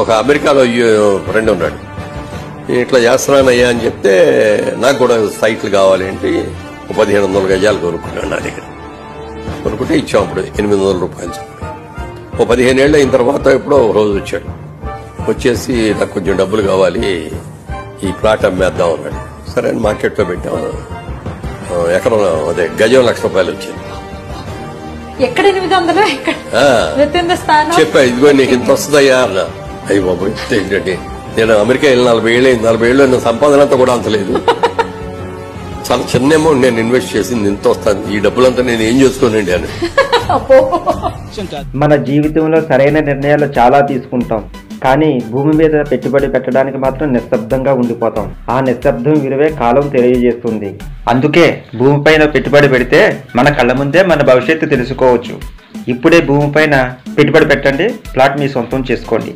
ఒక అమెరికాలో ఫ్రెండ్ ఉన్నాడు, ఇట్లా చేస్తున్నానయ్యా అని చెప్తే నాకు కూడా సైట్లు కావాలి ఏంటి 1500 గజాలు కొనుక్కున్నాడు నా దగ్గర. కొనుక్కుంటే ఇచ్చాం అప్పుడు 800 రూపాయలు. ఓ 15 ఏళ్ళు అయిన తర్వాత ఎప్పుడో రోజు వచ్చాడు, వచ్చేసి నాకు కొంచెం డబ్బులు కావాలి, ఈ ప్లాట్ అమ్మేద్దాం అన్నాడు. సరే అని మార్కెట్లో పెట్టాం. ఎకరం అదే గజం ₹1,00,000 వచ్చింది. చెప్పా, ఇదిగో నీకు ఇంత వస్తుందయ్యా అన్న. అయ్యి బాబు ఏంటండి, నేను అమెరికా వెళ్ళి 40 ఏళ్ళు అయింది, 40 ఏళ్ళు సంపాదన అంతా కూడా అంతలేదు. చాలా చిన్న అమౌంట్ నేను ఇన్వెస్ట్ చేసింది, ఇంత వస్తాను, ఈ డబ్బులంతా నేను ఏం చేసుకోనండి అని. మన జీవితంలో సరైన నిర్ణయాలు చాలా తీసుకుంటాం, కానీ భూమి మీద పెట్టుబడి పెట్టడానికి మాత్రం నిశ్శబ్దంగా ఉండిపోతాం. ఆ నిశ్శబ్దం విలువే కాలం తెలియజేస్తుంది. అందుకే భూమిపైన పెట్టుబడి పెడితే మన కళ్ళ ముందే మన భవిష్యత్తు తెలుసుకోవచ్చు. ఇప్పుడే భూమిపైన పెట్టుబడి పెట్టండి, ప్లాట్ మీ సొంతం చేసుకోండి.